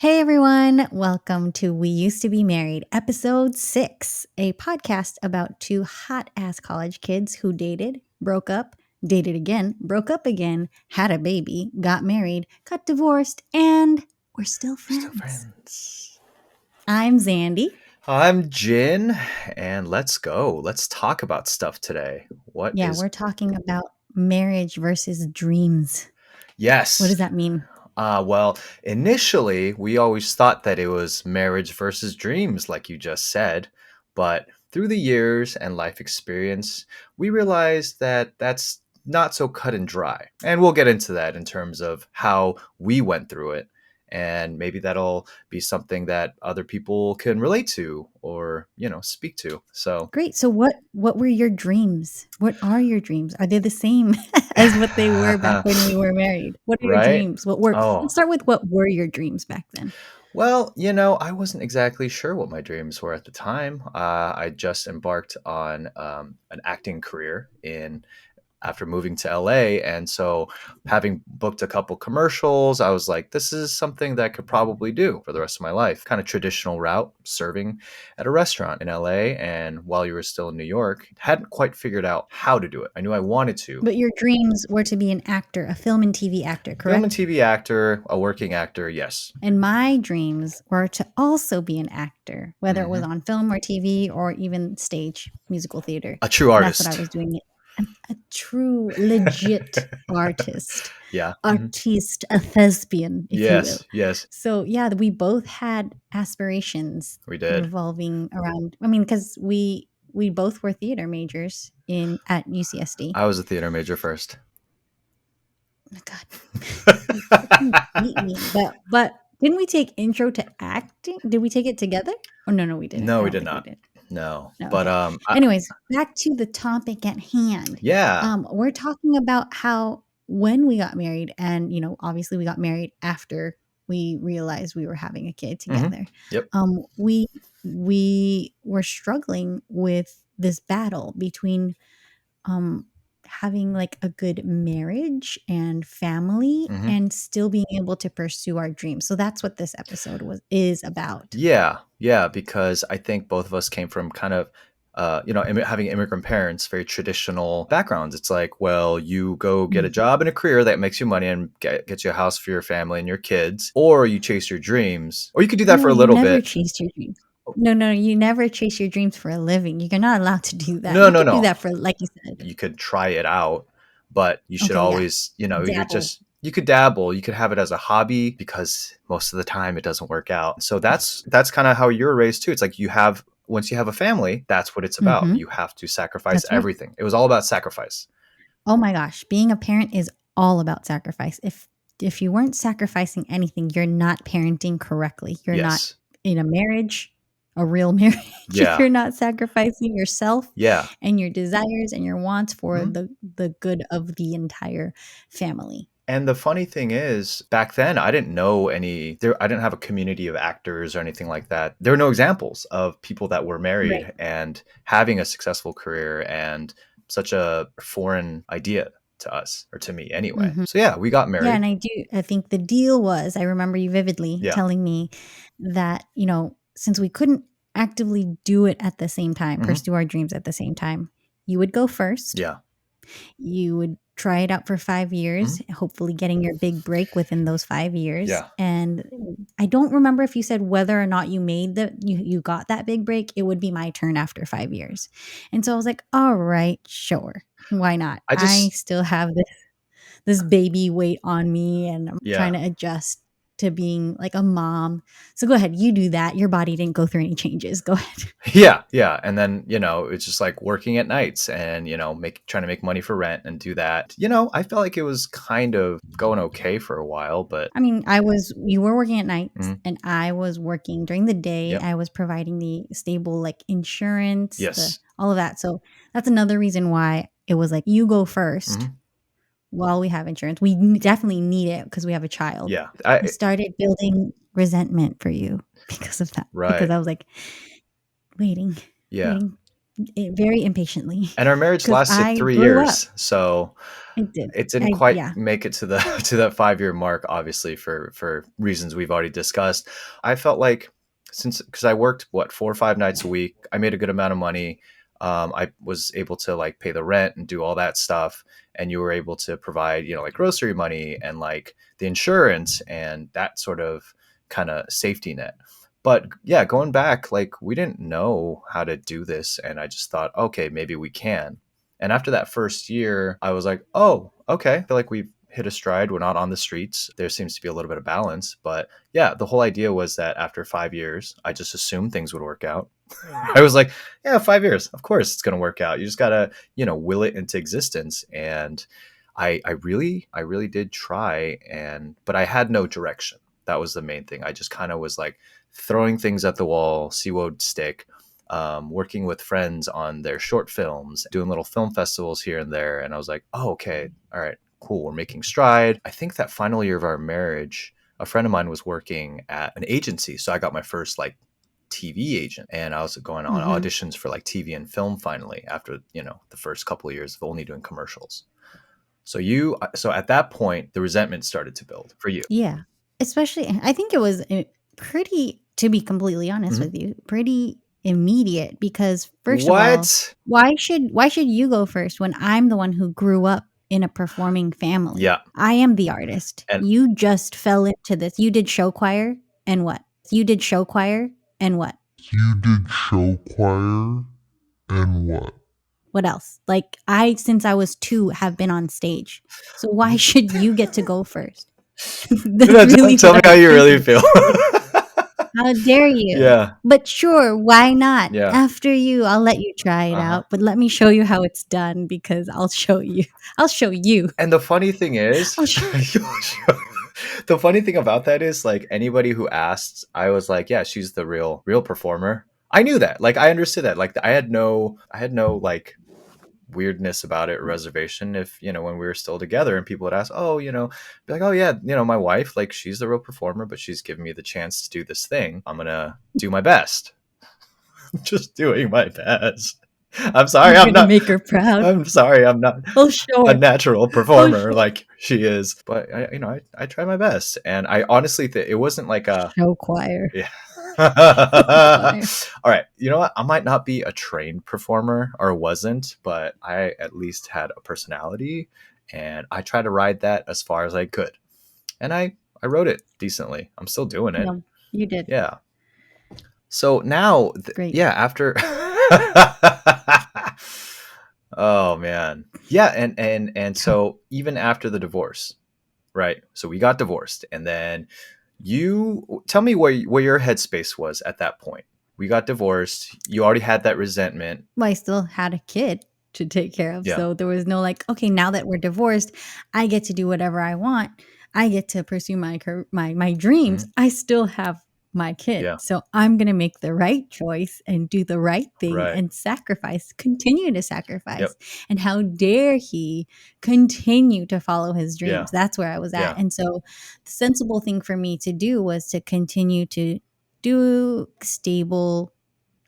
Hey everyone, welcome to We Used to Be Married, episode 6, a podcast about two hot ass college kids who dated, broke up, dated again, broke up again, had a baby, got married, got divorced, and we're still Still friends. friends. I'm Zandy. I'm Jin, and let's go. Let's talk about stuff today. We're talking about marriage versus dreams. Yes. What does that mean? Well, initially, we always thought that it was marriage versus dreams, like you just said. But through the years and life experience, we realized that that's not so cut and dry. And we'll get into that in terms of how we went through it. And maybe that'll be something that other people can relate to or, speak to. So Great. So what were your dreams? What are your dreams? Are they the same as what they were back when we were married? What are your right? dreams? Oh, Let's start with what were your dreams back then? well, I wasn't exactly sure what my dreams were at the time. I just embarked on an acting career in after moving to LA. And so, having booked a couple commercials, I was like, this is something that I could probably do for the rest of my life. Kind of traditional route, serving at a restaurant in LA. And while you were still in New York, hadn't quite figured out how to do it. I knew I wanted to. But your dreams were to be an actor, a film and TV actor, correct? Film and TV actor, a working actor, yes. And my dreams were to also be an actor, whether it was on film or TV or even stage, musical theater. A true artist. That's what I was doing. A true, legit artist. Yeah. Artiste, a thespian, if you will. Yes. So, yeah, we both had aspirations. We did. Revolving around, because we both were theater majors at UCSD. I was a theater major first. Oh my God. You beat me. But didn't we take intro to acting? Did we take it together? Oh, no, we didn't. No, we did not. No. But okay. Anyways, back to the topic at hand. Yeah. We're talking about how when we got married, and obviously we got married after we realized we were having a kid together. Yep. We were struggling with this battle between having like a good marriage and family and still being able to pursue our dreams. So that's what this episode is about. Yeah, because I think both of us came from kind of having immigrant parents, very traditional backgrounds. It's like, well, you go get a job and a career that makes you money and get you a house for your family and your kids, or you chase your dreams, or you could do that for a little bit. You never chased your dreams. No, you never chase your dreams for a living. You're not allowed to do that. No. Do that for, like you said. You could try it out, but you should always, dabble. You could dabble. You could have it as a hobby because most of the time it doesn't work out. So that's kind of how you're raised too. It's like once you have a family, that's what it's about. You have to sacrifice everything. Right. It was all about sacrifice. Oh my gosh. Being a parent is all about sacrifice. If you weren't sacrificing anything, you're not parenting correctly. You're not in a marriage, a real marriage. Yeah. You're not sacrificing yourself and your desires and your wants for the good of the entire family. And the funny thing is, back then, I didn't know I didn't have a community of actors or anything like that. There were no examples of people that were married and having a successful career, and such a foreign idea to us, or to me anyway. So yeah, we got married. Yeah, and I think the deal was, I remember you vividly telling me that, since we couldn't actively do it at the same time, pursue our dreams at the same time, you would go first. Yeah. You would try it out for 5 years, hopefully getting your big break within those 5 years. Yeah. And I don't remember if you said whether or not you you got that big break. It would be my turn after 5 years. And so I was like, all right, sure. Why not? I still have this baby weight on me, and I'm trying to adjust to being like a mom. So go ahead, you do that. Your body didn't go through any changes. Go ahead. Yeah. And then, it's just like working at nights and, trying to make money for rent and do that. I felt like it was kind of going okay for a while, but you were working at nights and I was working during the day. Yep. I was providing the stable like insurance, all of that. So that's another reason why it was like, you go first. While we have insurance, we definitely need it because we have a child. Yeah. I started building resentment for you because of that. Right. Because I was like, waiting. very impatiently And our marriage because lasted I 3 grew up. years, so It did. it didn't quite Yeah. make it to the to that 5-year mark, obviously for reasons we've already discussed. I felt like since because I worked what 4 or 5 nights a week, I made a good amount of money. I was able to like pay the rent and do all that stuff, and you were able to provide like grocery money and like the insurance and that sort of kind of safety net. But yeah, going back, like we didn't know how to do this, and I just thought, okay, maybe we can. And after that first year, I was like, oh, okay. I feel like we've hit a stride. We're not on the streets. There seems to be a little bit of balance. But yeah, the whole idea was that after 5 years, I just assumed things would work out. I was like, yeah, 5 years. Of course it's going to work out. You just got to, will it into existence. And I really did try. But I had no direction. That was the main thing. I just kind of was like throwing things at the wall, see what would stick, working with friends on their short films, doing little film festivals here and there. And I was like, oh, okay, all right, cool. We're making stride. I think that final year of our marriage, a friend of mine was working at an agency. So I got my first like TV agent, and I was going on Mm-hmm. auditions for like TV and film finally after, the first couple of years of only doing commercials. So at that point, the resentment started to build for you. Yeah. Especially, I think it was pretty, to be completely honest Mhm. with you, pretty immediate because first of all, What? why should you go first when I'm the one who grew up in a performing family? Yeah. I am the artist. And You just fell into this. You did show choir and what? You did show choir and what? You did show choir and what? What else? Like since I was 2 have been on stage. So why should you get to go first? That's really tell what me I how was you really thinking. feel. How dare you? Yeah. But sure, why not? Yeah. After you, I'll let you try it Uh-huh. out, but let me show you how it's done because I'll show you. I'll show you. And the funny thing is, I'll show the funny thing about that is like anybody who asks, I was like, yeah, she's the real performer. I knew that. Like I understood that. Like I had no like weirdness about it or reservation if, when we were still together and people would ask, oh, be like, oh yeah, my wife, like she's the real performer, but she's giving me the chance to do this thing. I'm gonna do my best. Just doing my best. I'm sorry, You're I'm gonna not. make her proud. I'm sorry, I'm not Oh sure. a natural Oh performer sure. like she is. But I try my best, and I honestly it wasn't like a Show choir. yeah. Choir. All right, you know what? I might not be a trained performer or wasn't, but I at least had a personality, and I tried to ride that as far as I could, and I wrote it decently. I'm still doing it. No, you did. Yeah. So now, Great. yeah, after. Oh man, yeah, and so even after the divorce, right? So we got divorced, and then you tell me where your headspace was at that point. We got divorced. You already had that resentment. Well, I still had a kid to take care of. Yeah. So there was no like, okay, now that we're divorced, I get to do whatever I want. I get to pursue my dreams. I still have my kid. Yeah. So I'm going to make the right choice and do the right thing Right. and continue to sacrifice. Yep. And how dare he continue to follow his dreams? Yeah. That's where I was at. Yeah. And so the sensible thing for me to do was to continue to do stable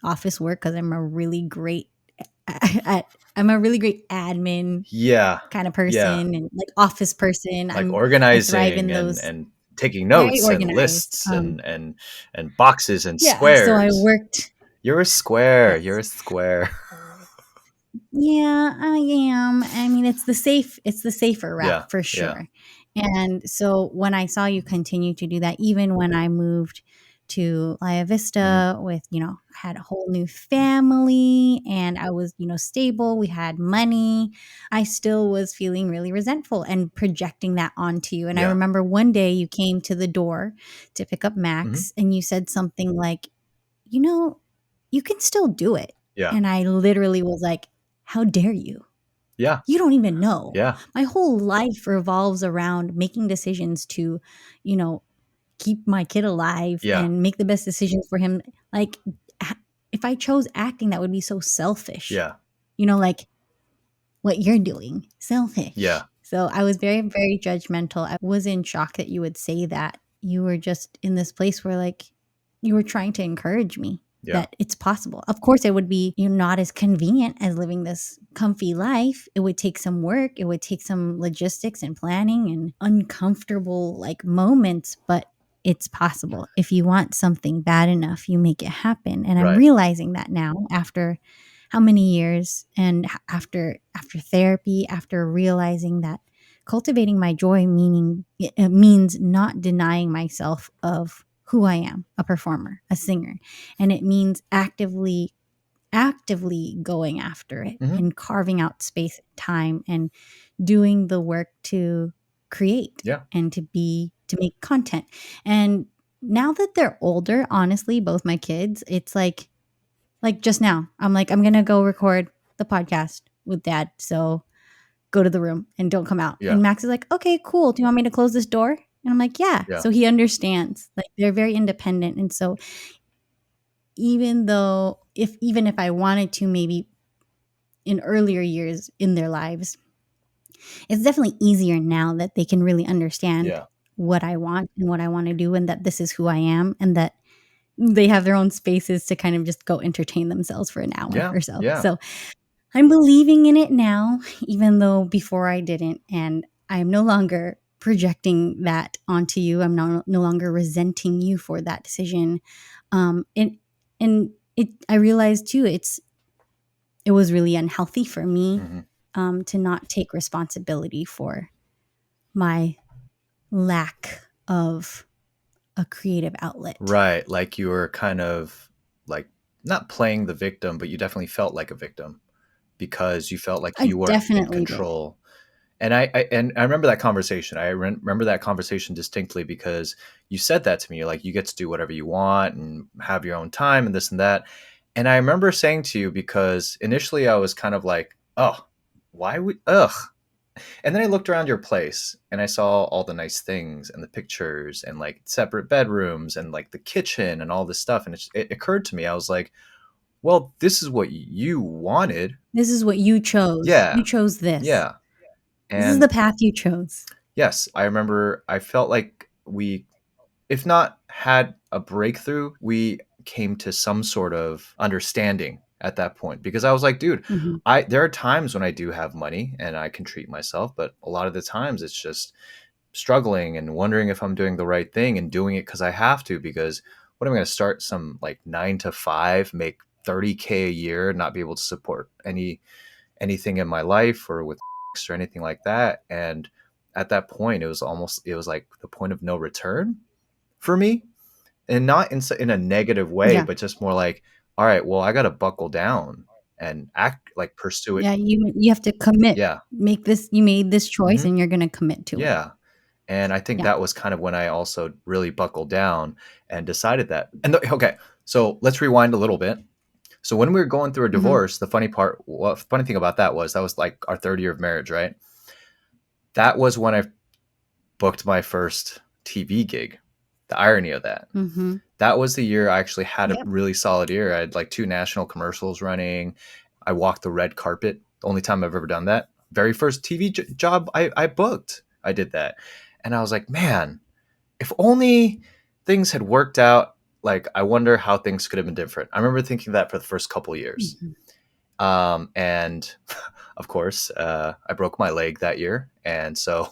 office work because I'm a really great admin Yeah. kind of person Yeah. and like office person. Like I thrive organizing in those. and taking Very notes and organized. lists and boxes and Yeah, squares. so I worked. You're a square. Yes. You're a square. Yeah, I am. I mean, it's the safer route Yeah, for yeah. sure. And so when I saw you continue to do that, even when I moved to Playa Vista with, I had a whole new family and I was, stable, we had money, I still was feeling really resentful and projecting that onto you. And I Yeah. remember one day you came to the door to pick up Max and you said something like, you can still do it. Yeah. And I literally was like, how dare you? Yeah. You don't even know. Yeah. My whole life revolves around making decisions to, keep my kid alive Yeah. and make the best decisions for him. Like, if I chose acting, that would be so selfish. Yeah. Like what you're doing, selfish. Yeah. So I was very, very judgmental. I was in shock that you would say that. You were just in this place where, like, you were trying to encourage me. that it's possible. Of course, it would be not as convenient as living this comfy life. It would take some work. It would take some logistics and planning and uncomfortable like moments, but it's possible. If you want something bad enough, you make it happen. And I'm realizing that now after how many years and after therapy, after realizing that cultivating my joy means not denying myself of who I am, a performer, a singer. And it means actively going after it and carving out space and time and doing the work to create and to make content. And now that they're older, honestly, both my kids, it's like just now, I'm like, I'm going to go record the podcast with dad. So go to the room and don't come out. And Max is like, okay, cool. Do you want me to close this door? And I'm like, yeah. So he understands. Like they're very independent. And so even if I wanted to, maybe in earlier years in their lives, it's definitely easier now that they can really understand what I want and what I want to do, and that this is who I am, and that they have their own spaces to kind of just go entertain themselves for an hour or so. So I'm believing in it now, even though before I didn't. And I'm no longer projecting that onto you. I'm no longer resenting you for that decision. I realized too, it was really unhealthy for me to not take responsibility for my lack of a creative outlet. Right. Like you were kind of like not playing the victim, but you definitely felt like a victim because you felt like you weren't in control. Did. And I remember that conversation. I remember that conversation distinctly because you said that to me. You're like, you get to do whatever you want and have your own time and this and that. And I remember saying to you, because initially I was kind of like, oh, why would, ugh. And then I looked around your place and I saw all the nice things and the pictures and like separate bedrooms and like the kitchen and all this stuff. And it occurred to me, I was like, well, this is what you wanted. This is what you chose. Yeah. You chose this. Yeah. And this is the path you chose. Yes. I remember I felt like we, if not had a breakthrough, we came to some sort of understanding at that point, because I was like, dude, there are times when I do have money and I can treat myself, but a lot of the times it's just struggling and wondering if I'm doing the right thing and doing it because I have to, because what am I going to start some like 9 to 5, make $30K a year, not be able to support anything in my life or with or anything like that. And at that point, it was like the point of no return for me, and not in a negative way, but just more like, all right, well, I got to buckle down and act like pursue it. Yeah. You have to commit. Yeah. You made this choice and you're going to commit to it. Yeah. And I think that was kind of when I also really buckled down and decided that. And okay, so let's rewind a little bit. So when we were going through a divorce, the funny thing about that was like our 3rd year of marriage, right? That was when I booked my first TV gig. The irony of that. That was the year I actually had a really solid year. I had like 2 national commercials running. I walked the red carpet. The only time I've ever done that. Very first TV job I booked. I did that. And I was like, man, if only things had worked out. Like, I wonder how things could have been different. I remember thinking that for the first couple of years. And of course, I broke my leg that year. And so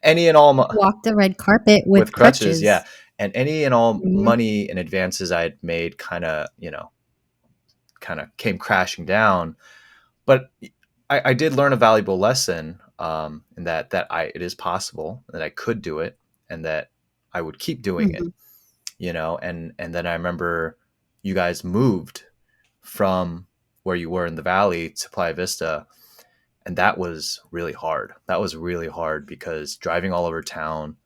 any and all walked the red carpet with crutches. Yeah. And any and all money and advances I had made kind of came crashing down. But I did learn a valuable lesson in that it is possible, that I could do it, and that I would keep doing it, and then I remember you guys moved from where you were in the Valley to Playa Vista. And that was really hard. That was really hard because driving all over town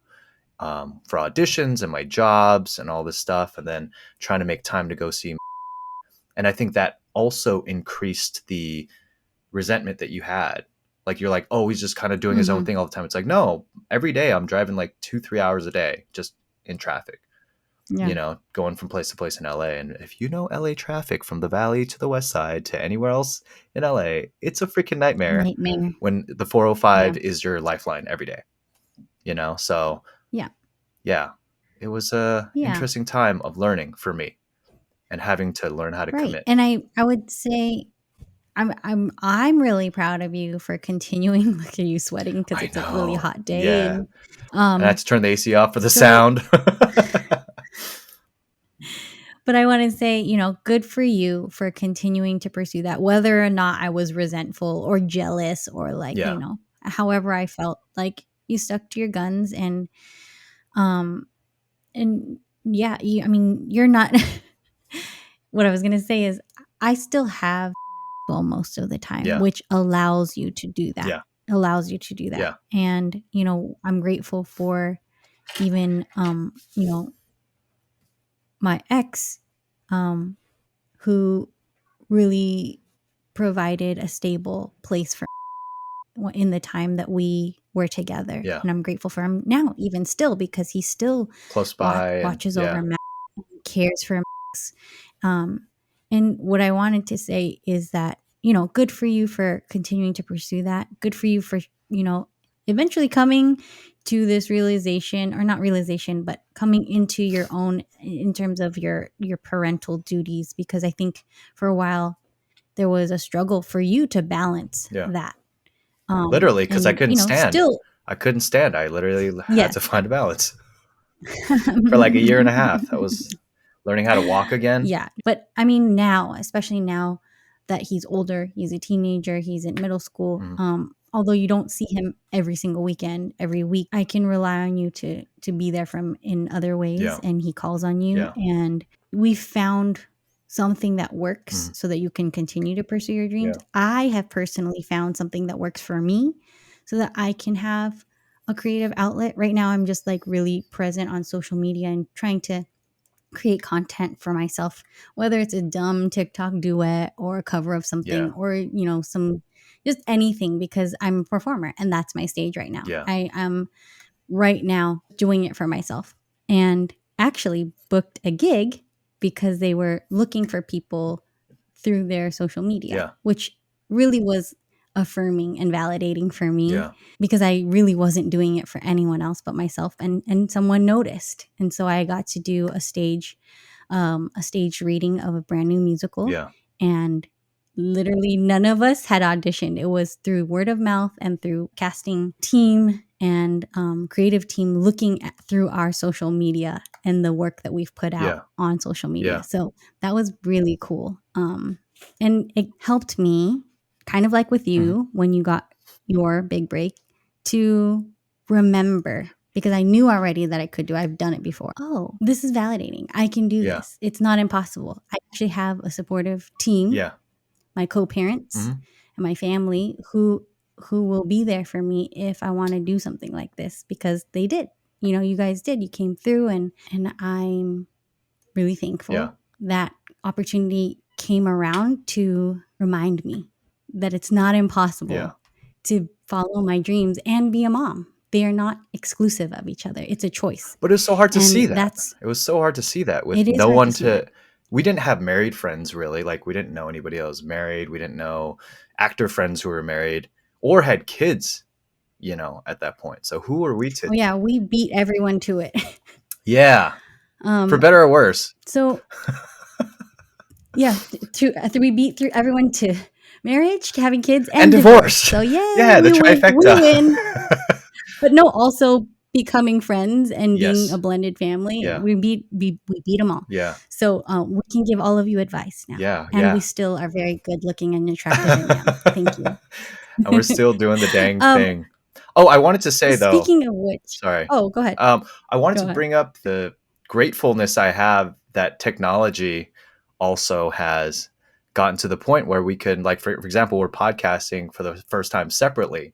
for auditions and my jobs and all this stuff, and then trying to make time to go see. And I think that also increased the resentment that you had. Like, you're like, oh, he's just kind of doing his own thing all the time. It's like, no, every day I'm driving like 2-3 hours a day just in traffic. Going from place to place in LA. And if you know LA traffic from the Valley to the West Side to anywhere else in LA, it's a freaking nightmare. When the 405 is your lifeline every day, So yeah, it was a interesting time of learning for me. and having to learn how to Right. commit. And I would say I'm really proud of you for continuing. Look at you sweating because I it's a really know. hot day. Yeah. And I had to turn the AC off for the so sound. but I want to say, good for you for continuing to pursue that, whether or not I was resentful or jealous or like, Yeah. however I felt. Like you stuck to your guns um and yeah, you're not what I was going to say is I still have most of the time, Yeah. which allows you to do that. Yeah. Allows you to do that. Yeah. And, I'm grateful for even, my ex, who really provided a stable place for in the time that we were together. Yeah. And I'm grateful for him now, even still, because he still Close by watches and, over Max, cares for Max. And what I wanted to say is that, good for you for continuing to pursue that. Good for you for, eventually coming to this realization, or not realization, but coming into your own in terms of your parental duties, because I think for a while there was a struggle for you to balance that. Literally, because I couldn't stand. Still, I couldn't stand. I literally had yes. to find a balance for like a year and a half. I was learning how to walk again. Yeah. But I mean, now, especially now that he's older, he's a teenager, he's in middle school. Although you don't see him every single weekend, every week, I can rely on you to be there in other ways. Yeah. And he calls on you. Yeah. And we found something that works so that you can continue to pursue your dreams. Yeah. I have personally found something that works for me so that I can have a creative outlet. Right now, I'm just like really present on social media and trying to create content for myself, whether it's a dumb TikTok duet or a cover of something or, some just anything, because I'm a performer and that's my stage right now. Yeah. I am right now doing it for myself, and actually booked a gig because they were looking for people through their social media, which really was affirming and validating for me because I really wasn't doing it for anyone else but myself, and someone noticed. And so I got to do a stage reading of a brand new musical. And literally none of us had auditioned. It was through word of mouth and through casting team and creative team looking through our social media and the work that we've put out on social media. So that was really cool. And it helped me, kind of like with you when you got your big break, to remember, because I knew already that I could do. I've done it before. Oh, this is validating. I can do this. It's not impossible. I actually have a supportive team, my co-parents and my family who will be there for me if I want to do something like this, because they did. You guys did. You came through, and I'm really thankful that opportunity came around to remind me that it's not impossible to follow my dreams and be a mom. They are not exclusive of each other. It's a choice. But it was so hard to see that. It was so hard to see that with no one to we didn't have married friends, really. Like, we didn't know anybody that was married. We didn't know actor friends who were married or had kids, at that point. So who were we to? Oh, yeah, we beat everyone to it. Yeah. For better or worse. So, yeah, we beat through everyone to marriage, having kids, and divorce. So, yeah, the trifecta. We win. But no, also becoming friends and being a blended family. We beat them all. Yeah. So we can give all of you advice now. Yeah. And we still are very good looking and attractive. Thank you. And we're still doing the dang thing. Oh, I wanted to say though. Speaking of which, sorry. Oh, go ahead. I wanted to bring up the gratefulness I have that technology also has gotten to the point where we can, like, for example, we're podcasting for the first time separately.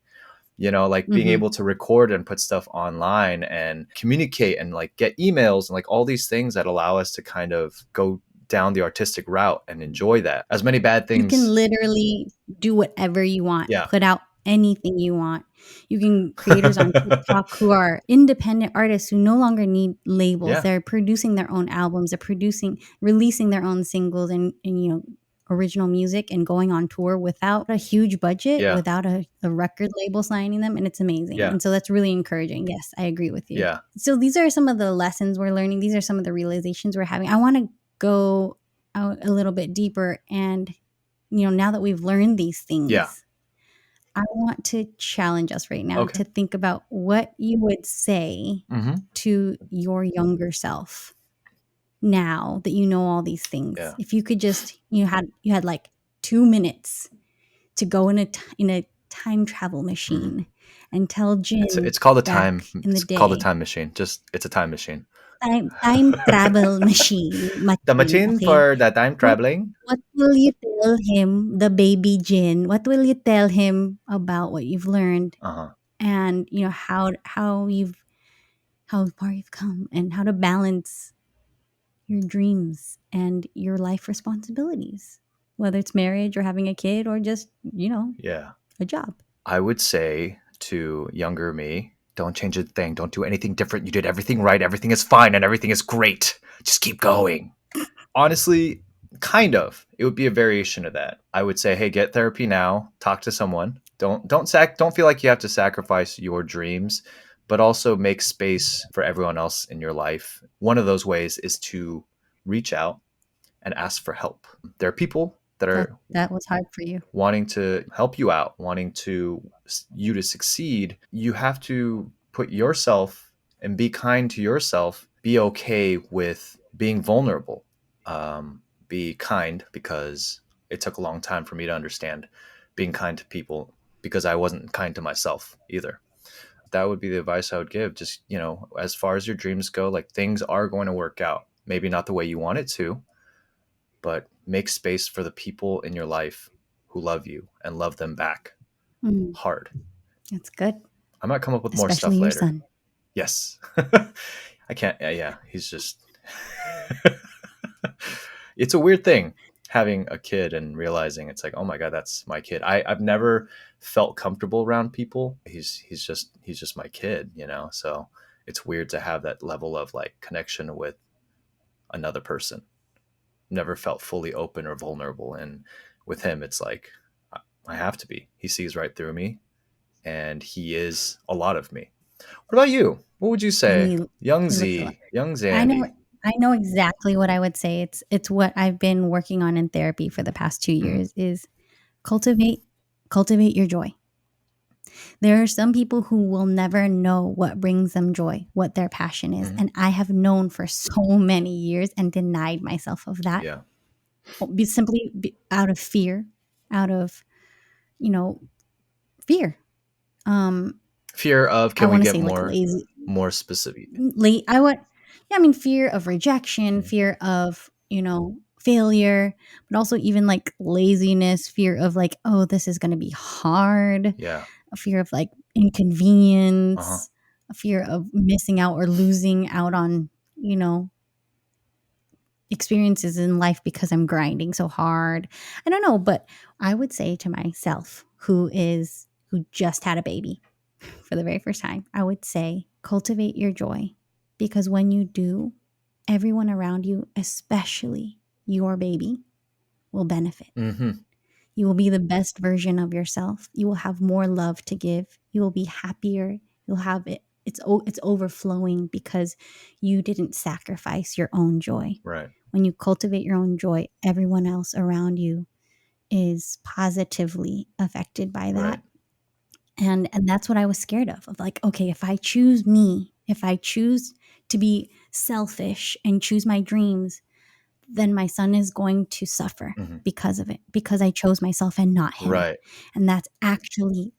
Like being able to record and put stuff online and communicate and like get emails and like all these things that allow us to kind of go down the artistic route and enjoy that. As many bad things. You can literally do whatever you want. Put out anything you want. You can creators on TikTok who are independent artists who no longer need labels. They're producing their own albums. They're releasing their own singles and original music and going on tour without a huge budget, without a record label signing them. And it's amazing. And so that's really encouraging. Yes, I agree with you. Yeah. So these are some of the lessons we're learning. These are some of the realizations we're having. I want to go out a little bit deeper. And, now that we've learned these things, Yeah. I want to challenge us right now Okay. to think about what you would say to your younger self now that you know all these things. Yeah. If you could just, you had like 2 minutes to go in a time travel machine and tell Jin It's called a back time. in the It's called a day. time machine. It's a time machine. Time travel machine. The machine Okay. for the time traveling. What will you tell him, the baby Jin? What will you tell him about what you've learned and how far you've come and how to balance your dreams and your life responsibilities, whether it's marriage or having a kid or just, Yeah. a job. I would say to younger me, don't change a thing. Don't do anything different. You did everything right. Everything is fine and everything is great. Just keep going. Honestly, kind of. It would be a variation of that. I would say, hey, get therapy now. Talk to someone. Don't feel like you have to sacrifice your dreams, but also make space for everyone else in your life. One of those ways is to reach out and ask for help. There are people that was hard for you, wanting to help you out, wanting you to succeed. You have to put yourself and be kind to yourself. Be okay with being vulnerable. Be kind, because it took a long time for me to understand being kind to people, because I wasn't kind to myself either. That would be the advice I would give. Just, as far as your dreams go, like, things are going to work out. Maybe not the way you want it to, but make space for the people in your life who love you and love them back hard. That's good. I might come up with more Especially stuff your later. son. Yes. I can't. Yeah. He's just, it's a weird thing having a kid and realizing it's like, oh my God, that's my kid. I've never felt comfortable around people. He's just my kid, so it's weird to have that level of like connection with another person. Never felt fully open or vulnerable. And with him, it's like, I have to be. He sees right through me, and he is a lot of me. What about you? What would you say? Young Z, young Zandy. I know exactly what I would say. It's what I've been working on in therapy for the past 2 years is cultivate your joy. There are some people who will never know what brings them joy, what their passion is. And I have known for so many years and denied myself of that. Yeah. Simply out of fear, out of, fear. Fear of, can we get more, lazy, more specific? Fear of rejection, fear of, failure, but also even like laziness, fear of like, oh, this is going to be hard. Yeah. A fear of like inconvenience, a fear of missing out or losing out on, experiences in life because I'm grinding so hard. I don't know, but I would say to myself who just had a baby for the very first time, I would say cultivate your joy, because when you do, everyone around you, especially your baby, will benefit. You will be the best version of yourself. You will have more love to give. You will be happier. You'll have it. It's overflowing because you didn't sacrifice your own joy. Right. When you cultivate your own joy, everyone else around you is positively affected by that. Right. And that's what I was scared of like, okay, if I choose me, if I choose to be selfish and choose my dreams, then my son is going to suffer because of it, because I chose myself and not him. Right. And that's actually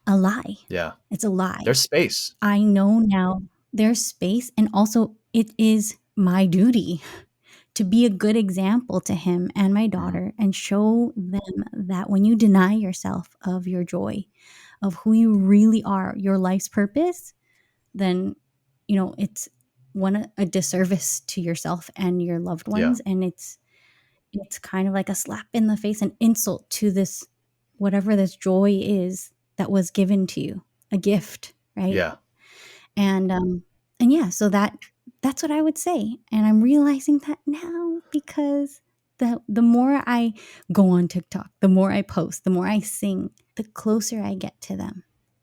a lie. Yeah. It's a lie. There's space. I know now there's space. And also it is my duty to be a good example to him and my daughter and show them that when you deny yourself of your joy, of who you really are, your life's purpose, then, it's a disservice to yourself and your loved ones. Yeah. And it's kind of like a slap in the face, an insult to this, whatever this joy is that was given to you, a gift, right? Yeah. And yeah, so that's what I would say. And I'm realizing that now because the more I go on TikTok, the more I post, the more I sing, the closer I get to them,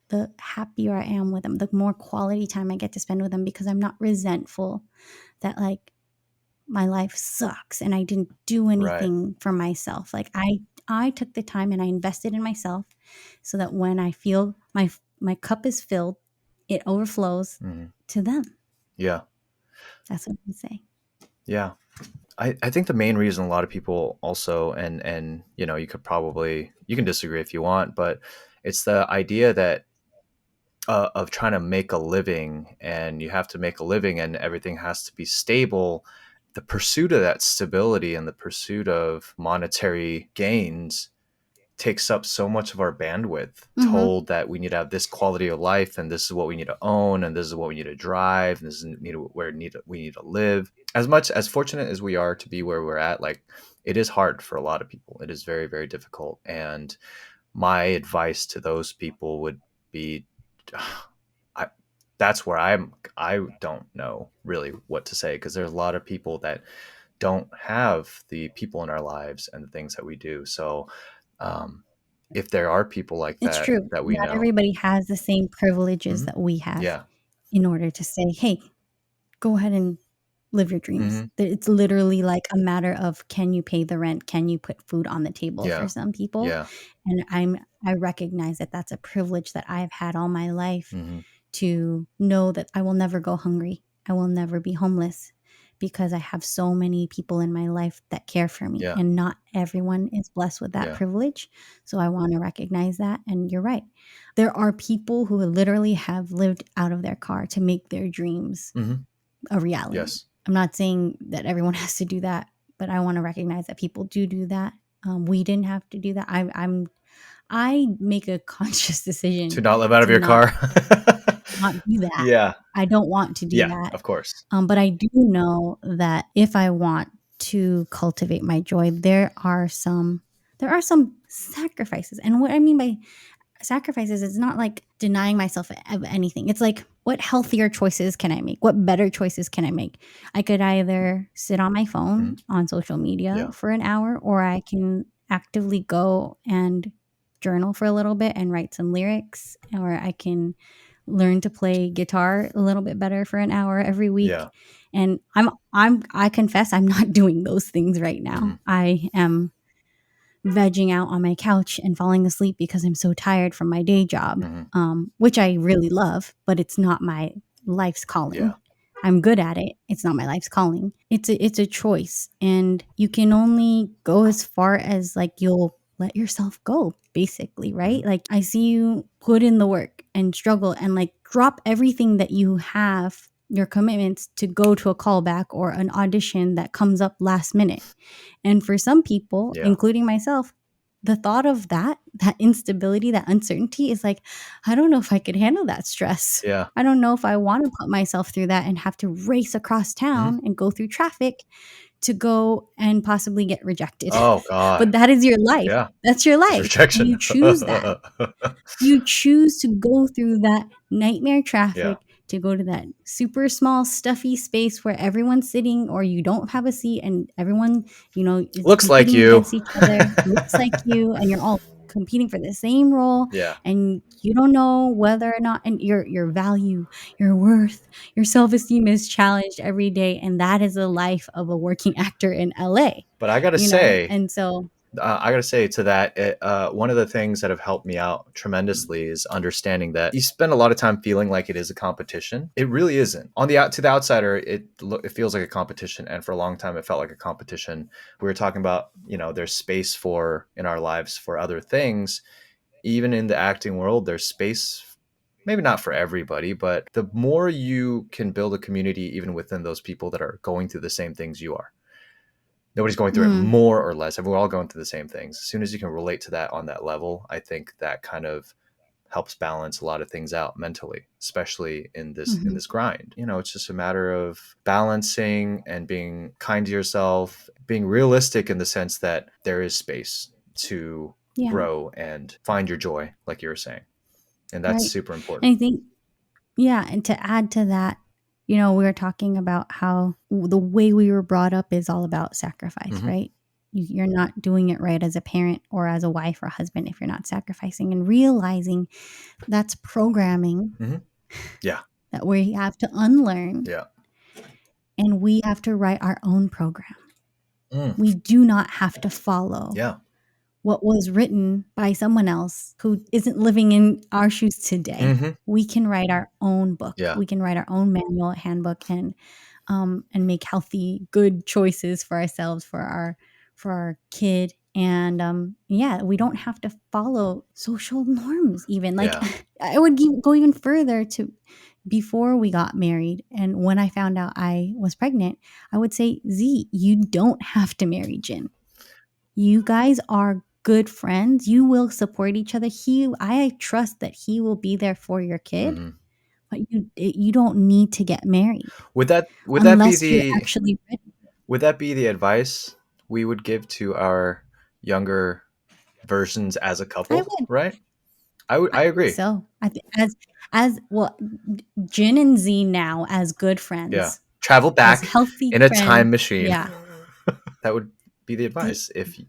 the happier I am with them, the more quality time I get to spend with them, because I'm not resentful that like my life sucks and I didn't do anything for myself. Like I took the time and I invested in myself so that when I feel my cup is filled, it overflows to them. Yeah. That's what I would say. Yeah. I think the main reason a lot of people also, and you know, you can disagree if you want, but it's the idea that of trying to make a living, and you have to make a living and everything has to be stable. The pursuit of that stability and the pursuit of monetary gains takes up so much of our bandwidth, told that we need to have this quality of life and this is what we need to own and this is what we need to drive and this is where we need to live. As much as fortunate as we are to be where we're at, like, it is hard for a lot of people. It is very, very difficult. And my advice to those people would be, that's where I don't know really what to say, because there's a lot of people that don't have the people in our lives and the things that we do. So if there are people like It's that true. that we Not know, everybody has the same privileges that we have yeah, in order to say, hey, go ahead and live your dreams. It's literally like a matter of, can you pay the rent? Can you put food on the table for some people? yeah, And I recognize that that's a privilege that I've had all my life, mm-hmm. to know that I will never go hungry. I will never be homeless, because I have so many people in my life that care for me, Yeah. and not everyone is blessed with that Yeah. privilege. So I want to recognize that. And you're right. There are people who literally have lived out of their car to make their dreams a reality. Yes. I'm not saying that everyone has to do that, but I want to recognize that people do that. We didn't have to do that. I make a conscious decision to not live out of to your car. not do that. Yeah. I don't want to do Yeah, that. of course. But I do know that if I want to cultivate my joy, there are some sacrifices. And what I mean by sacrifices is not like denying myself of anything. It's like, what healthier choices can I make? What better choices can I make? I could either sit on my phone on social media for an hour, or I can actively go and journal for a little bit and write some lyrics, or I can learn to play guitar a little bit better for an hour every week. Yeah. And I confess I'm not doing those things right now. I am vegging out on my couch and falling asleep because I'm so tired from my day job, which I really love, but it's not my life's calling. Yeah. I'm good at it. It's not my life's calling. It's a choice, and you can only go as far as like you'll let yourself go, basically, right? Like, I see you put in the work and struggle and like drop everything that you have, your commitments, to go to a callback or an audition that comes up last minute. And for some people, including myself, the thought of that instability, that uncertainty is like, I don't know if I could handle that stress. Yeah. I don't know if I want to put myself through that and have to race across town and go through traffic to go and possibly get rejected. Oh God. But that is your life. Yeah. That's your life. Rejection. You choose that. You choose to go through that nightmare traffic, to go to that super small, stuffy space where everyone's sitting, or you don't have a seat and everyone, is looks like competing you against each other, looks like you, and you're all competing for the same role. Yeah. And you don't know whether or not, and your value, your worth, your self-esteem is challenged every day. And that is the life of a working actor in LA. But I gotta say, and so I got to say to that, one of the things that have helped me out tremendously is understanding that you spend a lot of time feeling like it is a competition. It really isn't. To the outsider, it feels like a competition. And for a long time, it felt like a competition. We were talking about, there's space in our lives for other things. Even in the acting world, there's space, maybe not for everybody, but the more you can build a community, even within those people that are going through the same things you are. Nobody's going through it more or less. We're all going through the same things. As soon as you can relate to that on that level, I think that kind of helps balance a lot of things out mentally, especially in this grind. It's just a matter of balancing and being kind to yourself, being realistic in the sense that there is space to grow and find your joy, like you were saying. And that's super important. And I think, and to add to that, we were talking about how the way we were brought up is all about sacrifice, right? You're not doing it right as a parent or as a wife or husband if you're not sacrificing, and realizing that's programming Yeah. that we have to unlearn. Yeah. and we have to write our own program. We do not have to follow what was written by someone else who isn't living in our shoes today. We can write our own book. We can write our own manual, handbook, and make healthy, good choices for ourselves, for our kid. And we don't have to follow social norms even. Like I would go even further to before we got married. And when I found out I was pregnant, I would say, Z, you don't have to marry Jin. You guys are good friends. You will support each other. I trust that he will be there for your kid. But you don't need to get married. Would that be the advice we would give to our younger versions as a couple? Right? I agree. So as well, Jin and Z now as good friends. Travel back in a time machine. Yeah. That would be the advice. If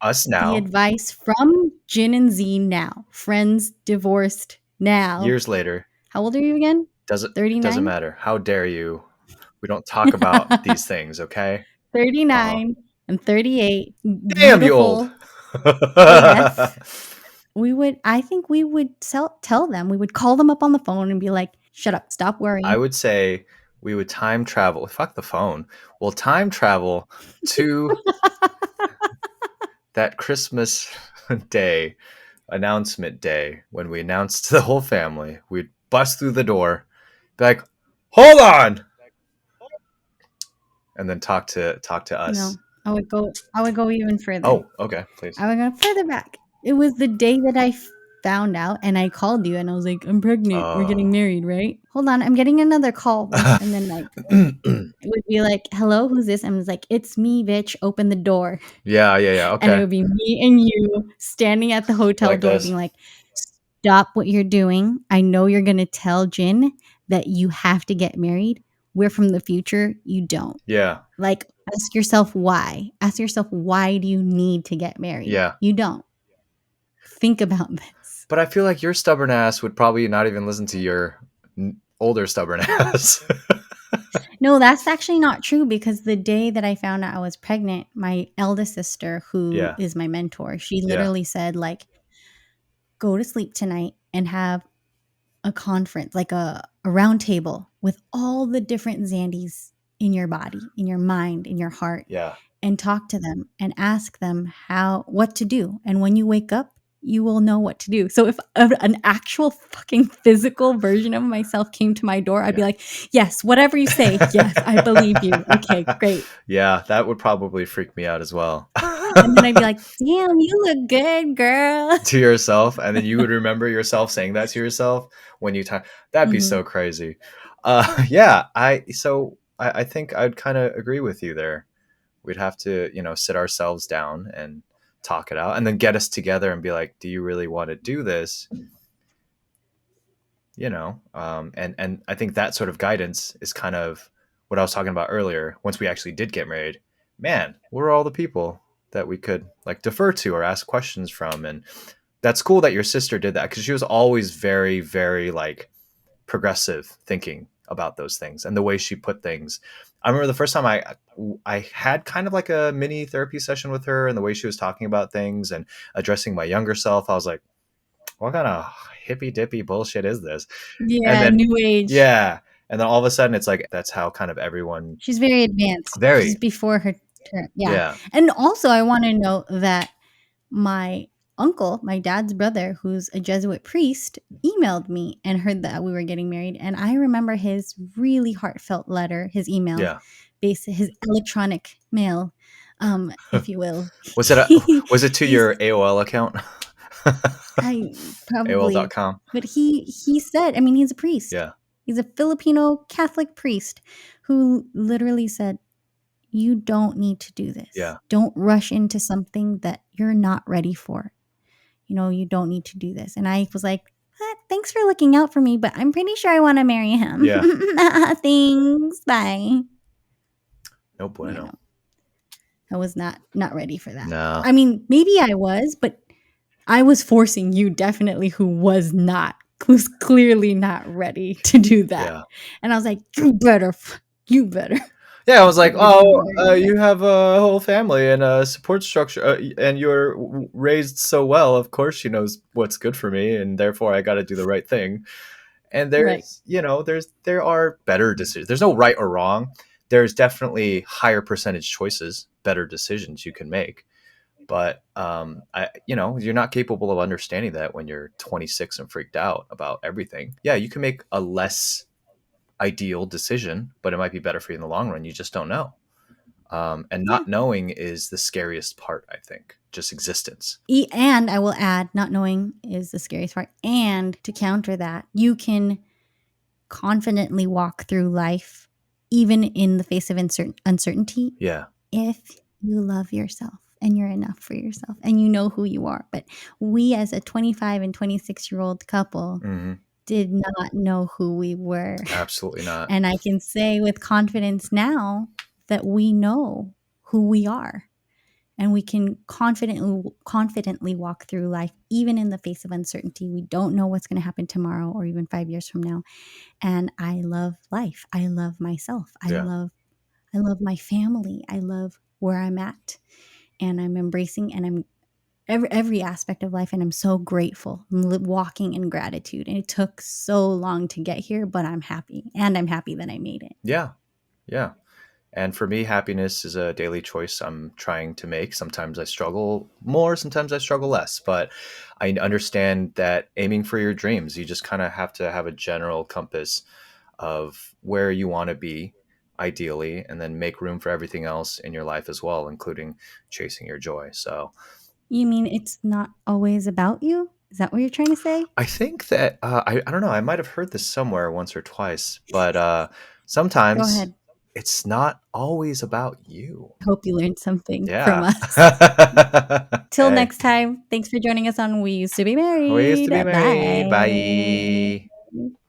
us now. The advice from Jin and Z now. Friends divorced now. Years later. How old are you again? 39? Doesn't matter. How dare you? We don't talk about these things, okay? 39 and 38. Damn, beautiful. You old. Yes. I think we would tell them. We would call them up on the phone and be like, shut up, stop worrying. I would say we would time travel. Fuck the phone. We'll time travel to that Christmas day, announcement day, when we announced to the whole family. We'd bust through the door, be like, hold on, and then talk to us. No, I would go even further. Oh, okay, please. I would go further back. It was the day that I found out, and I called you, and I was like, I'm pregnant. We're getting married, right? Hold on, I'm getting another call. And then like it would be like, hello, who's this? And I was like, it's me, bitch. Open the door. Yeah. Okay. And it would be me and you standing at the hotel like door being like, stop what you're doing. I know you're going to tell Jin that you have to get married. We're from the future. You don't. Yeah. Like, ask yourself why. Ask yourself, why do you need to get married? Yeah. You don't. Think about this. But I feel like your stubborn ass would probably not even listen to your older stubborn ass. No, that's actually not true, because the day that I found out I was pregnant, my eldest sister, who is my mentor, she literally said, like, go to sleep tonight and have a conference, like a round table with all the different Xandis in your body, in your mind, in your heart. Yeah. And talk to them and ask them what to do. And when you wake up, you will know what to do. So if an actual fucking physical version of myself came to my door, I'd be like, yes, whatever you say. Yes, I believe you. Okay, great. Yeah, that would probably freak me out as well. And then I'd be like, damn, you look good, girl. To yourself. And then you would remember yourself saying that to yourself when you time. That'd be so crazy. Yeah, I think I'd kind of agree with you there. We'd have to, sit ourselves down and talk it out, and then get us together and be like, do you really want to do this? And I think that sort of guidance is kind of what I was talking about earlier. Once we actually did get married, man, we're all the people that we could like defer to or ask questions from. And that's cool that your sister did that, because she was always very, very like progressive thinking about those things and the way she put things. I remember the first time I had kind of like a mini therapy session with her, and the way she was talking about things and addressing my younger self, I was like, what kind of hippy dippy bullshit is this? Yeah, and then, new age. Yeah. And then all of a sudden it's like, that's how kind of everyone. She's very advanced. She's before her turn. Yeah. And also I want to note that my uncle, my dad's brother, who's a Jesuit priest, emailed me and heard that we were getting married. And I remember his really heartful letter, his email, his electronic mail, if you will. Was it to your AOL account? I probably AOL.com. But he said, I mean, he's a priest. Yeah. He's a Filipino Catholic priest who literally said, you don't need to do this. Yeah. Don't rush into something that you're not ready for. You don't need to do this. And I was like, thanks for looking out for me, but I'm pretty sure I want to marry him. Yeah. Thanks. Bye. No bueno. I was not ready for that. No. I mean, maybe I was, but I was forcing you, definitely, who's clearly not ready to do that. Yeah. And I was like, you better You better. Yeah, I was like, You "Oh, better. you have a whole family and a support structure, and you're raised so well. Of course, she knows what's good for me, and therefore I got to do the right thing." And Right. there are better decisions. There's no right or wrong. There's definitely higher percentage choices, better decisions you can make. But you're not capable of understanding that when you're 26 and freaked out about everything. Yeah, you can make a less ideal decision, but it might be better for you in the long run. You just don't know. And Yeah. not knowing is the scariest part, I think, just existence. And I will add, not knowing is the scariest part. And to counter that, you can confidently walk through life, even in the face of uncertainty, Yeah. if you love yourself and you're enough for yourself and you know who you are. But we, as a 25 and 26-year-old couple, Mm-hmm. did not know who we were. Absolutely not. And I can say with confidence now that we know who we are. And we can confidently walk through life, even in the face of uncertainty. We don't know what's going to happen tomorrow or even 5 years from now. And I love life. I love myself. Yeah. I love my family. I love where I'm at. And I'm embracing and I'm every aspect of life. And I'm so grateful. I'm walking in gratitude. And it took so long to get here, but I'm happy. And I'm happy that I made it. Yeah. Yeah. And for me, happiness is a daily choice I'm trying to make. Sometimes I struggle more, sometimes I struggle less. But I understand that aiming for your dreams, you just kind of have to have a general compass of where you want to be, ideally, and then make room for everything else in your life as well, including chasing your joy. So You mean it's not always about you? Is that what you're trying to say? I think that I don't know. I might have heard this somewhere once or twice, but Go sometimes ahead. it's not always about you. Hope you learned something from Yeah. us. Till Hey, next time, thanks for joining us on We Used to Be we used Married. to be married. Bye. Bye.